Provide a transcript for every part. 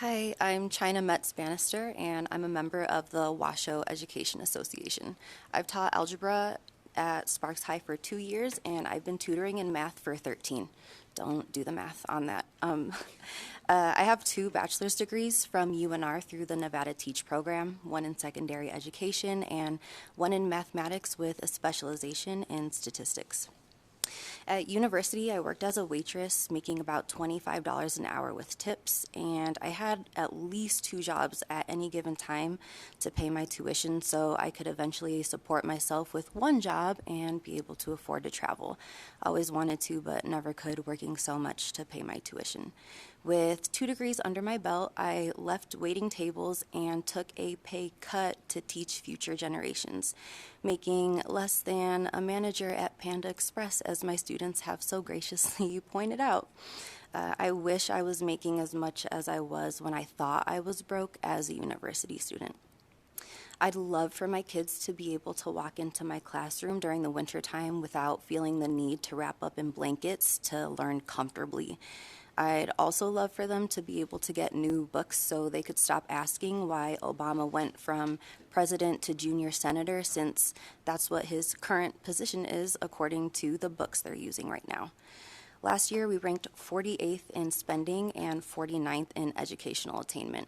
Hi, I'm China Metz Bannister, and I'm a member of the Washoe Education Association. I've taught algebra at Sparks High for 2 years, and I've been tutoring in math for 13. Don't do the math on that. I have 2 bachelor's degrees from UNR through the Nevada Teach program, one in secondary education and one in mathematics with a specialization in statistics. At university, I worked as a waitress, making about $25 an hour with tips, and I had at least 2 jobs at any given time to pay my tuition so I could eventually support myself with one job and be able to afford to travel. Always wanted to, but never could, working so much to pay my tuition. With 2 degrees under my belt, I left waiting tables and took a pay cut to teach future generations, making less than a manager at Panda Express, as my students have so graciously pointed out. I wish I was making as much as I was when I thought I was broke as a university student. I'd love for my kids to be able to walk into my classroom during the wintertime without feeling the need to wrap up in blankets to learn comfortably. I'd also love for them to be able to get new books so they could stop asking why Obama went from president to junior senator, since that's what his current position is according to the books they're using right now. Last year, we ranked 48th in spending and 49th in educational attainment.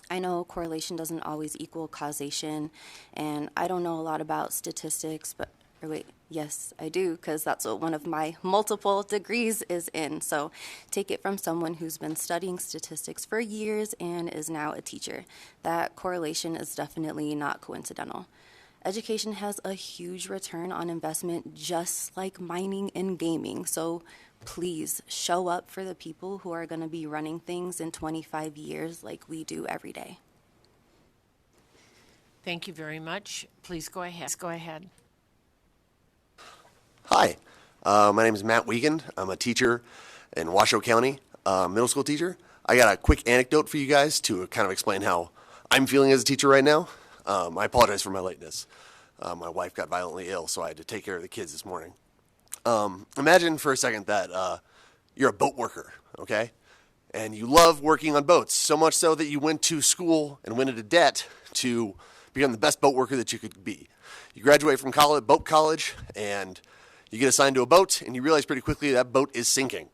I know correlation doesn't always equal causation, and I don't know a lot about statistics, yes, I do, because that's what one of my multiple degrees is in. So take it from someone who's been studying statistics for years and is now a teacher. That correlation is definitely not coincidental. Education has a huge return on investment, just like mining and gaming. So please show up for the people who are going to be running things in 25 years like we do every day. Thank you very much. Please go ahead. Hi, my name is Matt Wiegand. I'm a teacher in Washoe County, middle school teacher. I got a quick anecdote for you guys to kind of explain how I'm feeling as a teacher right now. I apologize for my lateness. My wife got violently ill, so I had to take care of the kids this morning. Imagine for a second that you're a boat worker, okay? And you love working on boats, so much so that you went to school and went into debt to become the best boat worker that you could be. You graduate from college, boat college, and you get assigned to a boat, and you realize pretty quickly that boat is sinking.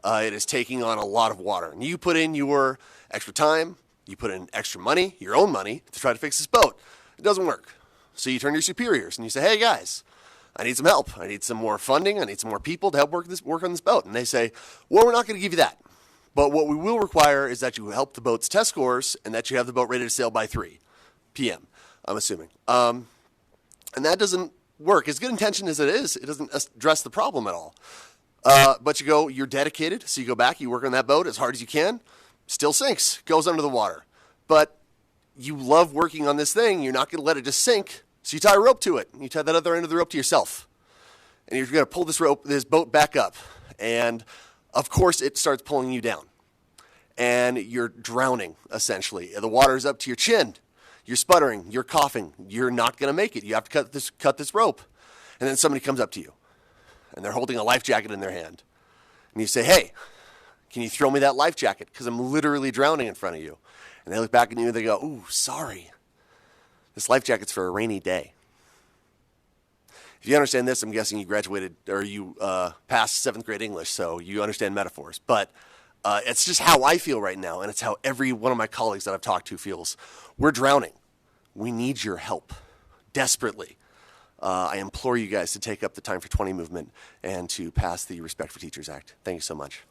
It is taking on a lot of water. And you put in your extra time, you put in extra money, your own money, to try to fix this boat. It doesn't work. So you turn to your superiors, and you say, hey, guys, I need some help. I need some more funding. I need some more people to help work on this boat. And they say, well, we're not going to give you that. But what we will require is that you help the boat's test scores and that you have the boat ready to sail by 3 p.m., I'm assuming. And that doesn't work. As good intention as it is, it doesn't address the problem at all. But you're dedicated, so you go back, you work on that boat as hard as you can, still sinks, goes under the water. But you love working on this thing, you're not going to let it just sink, so you tie a rope to it. You tie that other end of the rope to yourself. And you're going to pull this boat back up. And, of course, it starts pulling you down. And you're drowning, essentially. The water's up to your chin. You're sputtering, you're coughing, you're not going to make it. You have to cut this rope. And then somebody comes up to you, and they're holding a life jacket in their hand. And you say, hey, can you throw me that life jacket? Because I'm literally drowning in front of you. And they look back at you and they go, ooh, sorry. This life jacket's for a rainy day. If you understand this, I'm guessing you graduated or you passed 7th grade English, so you understand metaphors. But it's just how I feel right now, and it's how every one of my colleagues that I've talked to feels. We're drowning. We need your help desperately. I implore you guys to take up the Time for 20 movement and to pass the Respect for Teachers Act. Thank you so much.